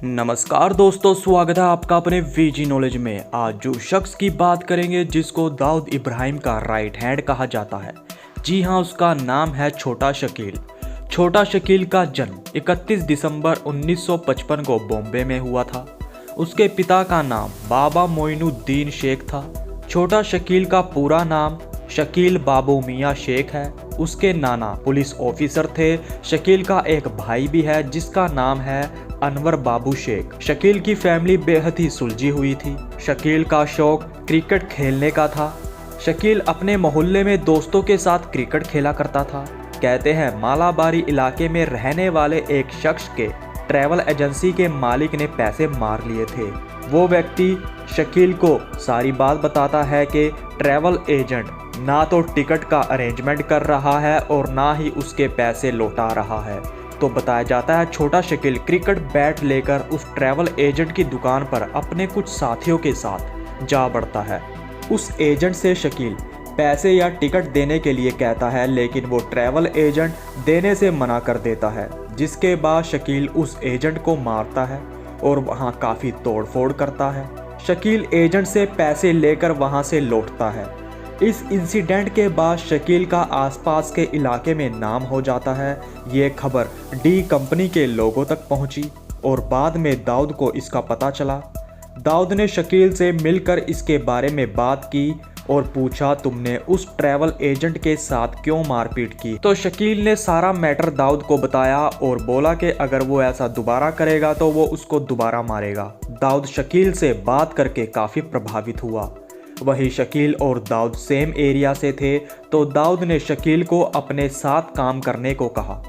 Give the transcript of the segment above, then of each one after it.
नमस्कार दोस्तों, स्वागत है आपका अपने वीजी नॉलेज में। आज जो शख्स की बात करेंगे जिसको दाऊद इब्राहिम का राइट हैंड कहा जाता है, जी हाँ, उसका नाम है छोटा शकील। छोटा शकील का जन्म 31 दिसंबर 1955 को बॉम्बे में हुआ था। उसके पिता का नाम बाबा मोइनुद्दीन शेख था। छोटा शकील का पूरा नाम शकील बाबू मियाँ शेख है। उसके नाना पुलिस ऑफिसर थे। शकील का एक भाई भी है जिसका नाम है अनवर बाबू शेख। शकील की फैमिली बेहद ही सुलझी हुई थी। शकील का शौक क्रिकेट खेलने का था। शकील अपने मोहल्ले में दोस्तों के साथ क्रिकेट खेला करता था। कहते हैं मालाबारी इलाके में रहने वाले एक शख्स के ट्रैवल एजेंसी के मालिक ने पैसे मार लिए थे। वो व्यक्ति शकील को सारी बात बताता है कि ट्रैवल एजेंट ना तो टिकट का अरेंजमेंट कर रहा है और ना ही उसके पैसे लौटा रहा है। तो बताया जाता है छोटा शकील क्रिकेट बैट लेकर उस ट्रैवल एजेंट की दुकान पर अपने कुछ साथियों के साथ जा बढ़ता है। उस एजेंट से शकील पैसे या टिकट देने के लिए कहता है, लेकिन वो ट्रैवल एजेंट देने से मना कर देता है। जिसके बाद शकील उस एजेंट को मारता है और वहाँ काफ़ी तोड़फोड़ करता है। शकील एजेंट से पैसे लेकर वहाँ से लौटता है। इस इंसिडेंट के बाद शकील का आसपास के इलाके में नाम हो जाता है। ये खबर डी कंपनी के लोगों तक पहुंची और बाद में दाऊद को इसका पता चला। दाऊद ने शकील से मिलकर इसके बारे में बात की और पूछा, तुमने उस ट्रैवल एजेंट के साथ क्यों मारपीट की? तो शकील ने सारा मैटर दाऊद को बताया और बोला कि अगर वो ऐसा दोबारा करेगा तो वो उसको दोबारा मारेगा। दाऊद शकील से बात करके काफ़ी प्रभावित हुआ। वही शकील और दाऊद सेम एरिया से थे, तो दाऊद ने शकील को अपने साथ काम करने को कहा।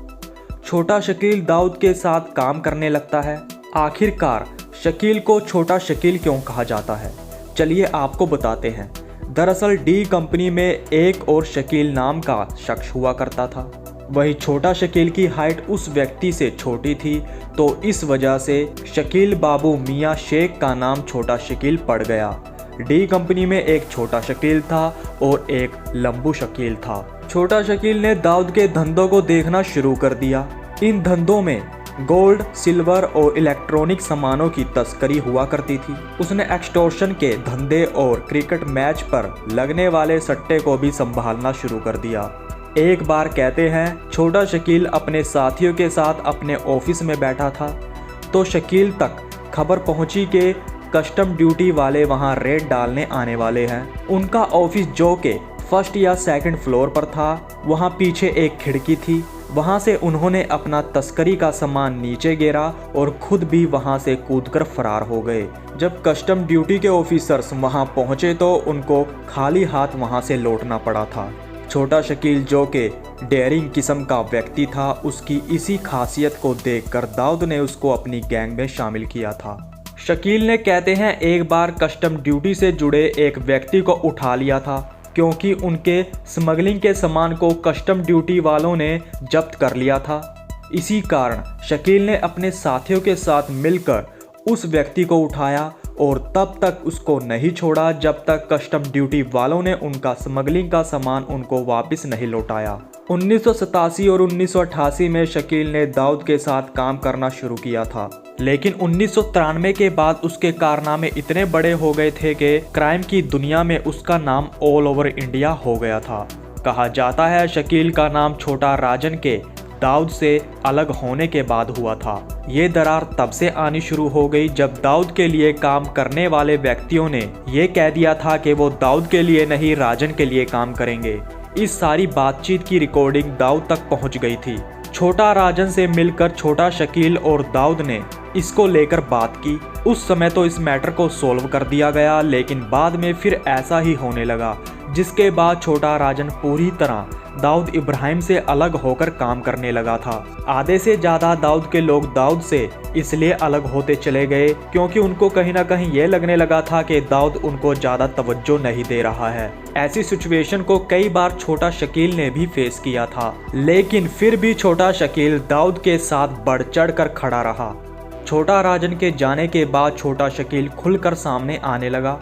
छोटा शकील दाऊद के साथ काम करने लगता है। आखिरकार शकील को छोटा शकील क्यों कहा जाता है, चलिए आपको बताते हैं। दरअसल डी कंपनी में एक और शकील नाम का शख्स हुआ करता था। वही छोटा शकील की हाइट उस व्यक्ति से छोटी थी, तो इस वजह से शकील बाबू मियाँ शेख का नाम छोटा शकील पड़ गया। डी कंपनी में एक छोटा शकील था और एक लंबू शकील था। छोटा शकील ने दाऊद के धंधों को देखना शुरू कर दिया। इन धंधों में गोल्ड, सिल्वर और इलेक्ट्रॉनिक सामानों की तस्करी हुआ करती थी। उसने एक्सटॉर्शन के धंधे और क्रिकेट मैच पर लगने वाले सट्टे को भी संभालना शुरू कर दिया। एक बार कहते हैं छोटा शकील अपने साथियों के साथ अपने ऑफिस में बैठा था, तो शकील तक खबर पहुंची कि कस्टम ड्यूटी वाले वहां रेड डालने आने वाले हैं। उनका ऑफिस जो के फर्स्ट या सेकंड फ्लोर पर था, वहां पीछे एक खिड़की थी। वहां से उन्होंने अपना तस्करी का सामान नीचे गिरा और खुद भी वहां से कूदकर फरार हो गए। जब कस्टम ड्यूटी के ऑफिसर्स वहां पहुंचे तो उनको खाली हाथ वहां से लौटना पड़ा था। छोटा शकील जो के डेयरिंग किस्म का व्यक्ति था, उसकी इसी खासियत को देखकर दाऊद ने उसको अपनी गैंग में शामिल किया था। शकील ने कहते हैं एक बार कस्टम ड्यूटी से जुड़े एक व्यक्ति को उठा लिया था, क्योंकि उनके स्मगलिंग के सामान को कस्टम ड्यूटी वालों ने जब्त कर लिया था। इसी कारण शकील ने अपने साथियों के साथ मिलकर उस व्यक्ति को उठाया और तब तक उसको नहीं छोड़ा जब तक कस्टम ड्यूटी वालों ने उनका स्मगलिंग का सामान उनको वापस नहीं लौटाया। 1987 और 1988 में शकील ने दाऊद के साथ काम करना शुरू किया था, लेकिन 1993 के बाद उसके कारनामे इतने बड़े हो गए थे कि क्राइम की दुनिया में उसका नाम ऑल ओवर इंडिया हो गया था। कहा जाता है शकील का नाम छोटा राजन के दाऊद से अलग होने के बाद हुआ था। ये दरार तब से आनी शुरू हो गई जब दाऊद के लिए काम करने वाले व्यक्तियों ने ये कह दिया था कि वो दाऊद के लिए नहीं, राजन के लिए काम करेंगे। इस सारी बातचीत की रिकॉर्डिंग दाऊद तक पहुंच गई थी। छोटा राजन से मिलकर छोटा शकील और दाऊद ने इसको लेकर बात की। उस समय तो इस मैटर को सॉल्व कर दिया गया, लेकिन बाद में फिर ऐसा ही होने लगा, जिसके बाद छोटा राजन पूरी तरह दाऊद इब्राहिम से अलग होकर काम करने लगा था। आधे से ज़्यादा दाऊद के लोग दाऊद से इसलिए अलग होते चले गए क्योंकि उनको कहीं ना कहीं ये लगने लगा था कि दाऊद उनको ज़्यादा तवज्जो नहीं दे रहा है। ऐसी सिचुएशन को कई बार छोटा शकील ने भी फेस किया था, लेकिन फिर भी छोटा शकील दाऊद के साथ बढ़ चढ़ कर खड़ा रहा। छोटा राजन के जाने के बाद छोटा शकील खुलकर सामने आने लगा।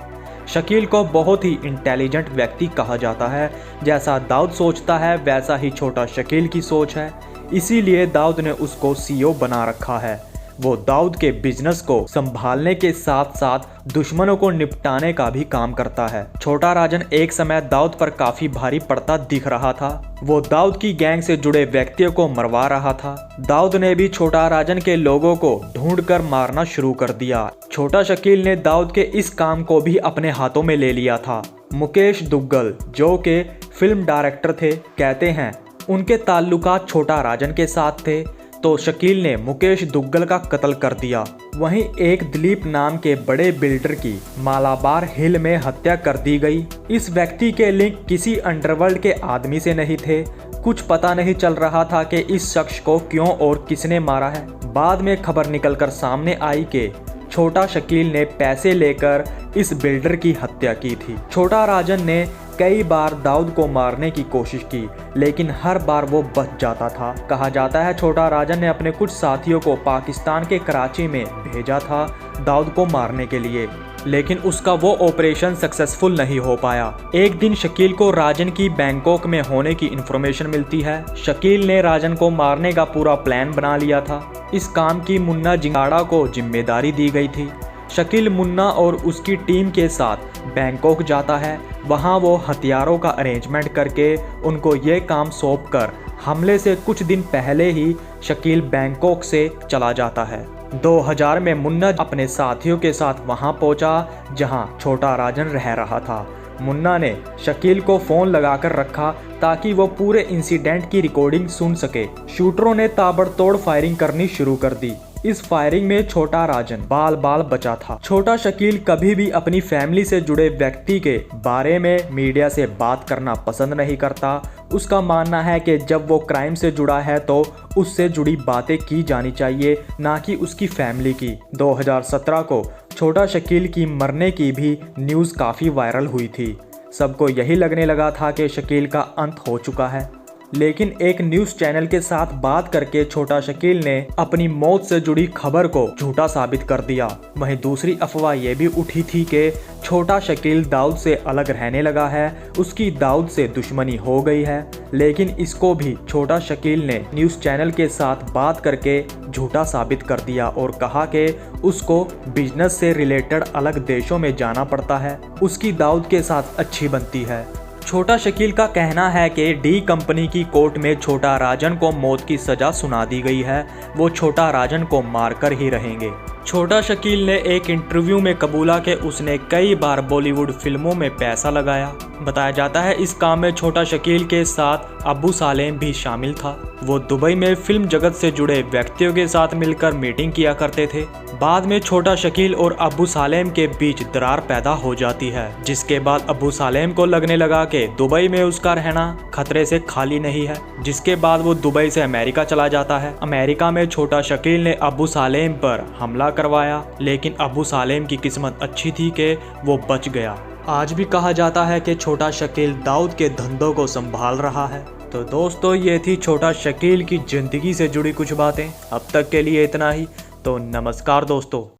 शकील को बहुत ही इंटेलिजेंट व्यक्ति कहा जाता है। जैसा दाऊद सोचता है वैसा ही छोटा शकील की सोच है, इसीलिए दाऊद ने उसको सीईओ बना रखा है। वो दाऊद के बिजनेस को संभालने के साथ साथ दुश्मनों को निपटाने का भी काम करता है। छोटा राजन एक समय दाऊद पर काफी भारी पड़ता दिख रहा था। वो दाऊद की गैंग से जुड़े व्यक्तियों को मरवा रहा था। दाऊद ने भी छोटा राजन के लोगों को ढूंढकर मारना शुरू कर दिया। छोटा शकील ने दाऊद के इस काम को भी अपने हाथों में ले लिया था। मुकेश दुग्गल जो के फिल्म डायरेक्टर थे, कहते हैं उनके ताल्लुकात छोटा राजन के साथ थे, तो शकील ने मुकेश दुग्गल का कत्ल कर दिया। वहीं एक दिलीप नाम के बड़े बिल्डर की मालाबार हिल में हत्या कर दी गई। इस व्यक्ति के लिंक किसी अंडरवर्ल्ड के आदमी से नहीं थे। कुछ पता नहीं चल रहा था कि इस शख्स को क्यों और किसने मारा है। बाद में खबर निकलकर सामने आई कि छोटा शकील ने पैसे लेकर इस बिल्डर की हत्या की थी। छोटा राजन ने कई बार दाऊद को मारने की कोशिश की, लेकिन हर बार वो बच जाता था। कहा जाता है छोटा राजन ने अपने कुछ साथियों को पाकिस्तान के कराची में भेजा था दाऊद को मारने के लिए, लेकिन उसका वो ऑपरेशन सक्सेसफुल नहीं हो पाया। एक दिन शकील को राजन की बैंकॉक में होने की इन्फॉर्मेशन मिलती है। शकील ने राजन को मारने का पूरा प्लान बना लिया था। इस काम की मुन्ना जिंगाड़ा को जिम्मेदारी दी गई थी। शकील मुन्ना और उसकी टीम के साथ बैंकॉक जाता है। वहां वो हथियारों का अरेंजमेंट करके उनको ये काम सौंप कर हमले से कुछ दिन पहले ही शकील बैंकॉक से चला जाता है। 2000 में मुन्ना अपने साथियों के साथ वहां पहुंचा जहां छोटा राजन रह रहा था। मुन्ना ने शकील को फोन लगाकर रखा ताकि वो पूरे इंसिडेंट की रिकॉर्डिंग सुन सके। शूटरों ने ताबड़तोड़ फायरिंग करनी शुरू कर दी। इस फायरिंग में छोटा राजन बाल बाल बचा था। छोटा शकील कभी भी अपनी फैमिली से जुड़े व्यक्ति के बारे में मीडिया से बात करना पसंद नहीं करता। उसका मानना है कि जब वो क्राइम से जुड़ा है तो उससे जुड़ी बातें की जानी चाहिए, ना कि उसकी फैमिली की। 2017 को छोटा शकील की मरने की भी न्यूज़ काफ़ी वायरल हुई थी। सबको यही लगने लगा था कि शकील का अंत हो चुका है, लेकिन एक न्यूज़ चैनल के साथ बात करके छोटा शकील ने अपनी मौत से जुड़ी खबर को झूठा साबित कर दिया। वहीं दूसरी अफवाह ये भी उठी थी कि छोटा शकील दाऊद से अलग रहने लगा है, उसकी दाऊद से दुश्मनी हो गई है, लेकिन इसको भी छोटा शकील ने न्यूज़ चैनल के साथ बात करके झूठा साबित कर दिया और कहा कि उसको बिजनेस से रिलेटेड अलग देशों में जाना पड़ता है, उसकी दाऊद के साथ अच्छी बनती है। छोटा शकील का कहना है कि डी कंपनी की कोर्ट में छोटा राजन को मौत की सजा सुना दी गई है, वो छोटा राजन को मारकर ही रहेंगे। छोटा शकील ने एक इंटरव्यू में कबूला कि उसने कई बार बॉलीवुड फिल्मों में पैसा लगाया। बताया जाता है इस काम में छोटा शकील के साथ अबू सालेम भी शामिल था। वो दुबई में फिल्म जगत से जुड़े व्यक्तियों के साथ मिलकर मीटिंग किया करते थे। बाद में छोटा शकील और अबू सालेम के बीच दरार पैदा हो जाती है, जिसके बाद अबू सालेम को लगने लगा कि दुबई में उसका रहना खतरे से खाली नहीं है, जिसके बाद वो दुबई से अमेरिका चला जाता है। अमेरिका में छोटा शकील ने अबू सालेम पर हमला करवाया, लेकिन अबू सालेम की किस्मत अच्छी थी कि वो बच गया। आज भी कहा जाता है कि छोटा शकील दाऊद के धंधों को संभाल रहा है। तो दोस्तों ये थी छोटा शकील की ज़िंदगी से जुड़ी कुछ बातें। अब तक के लिए इतना ही। तो नमस्कार दोस्तों।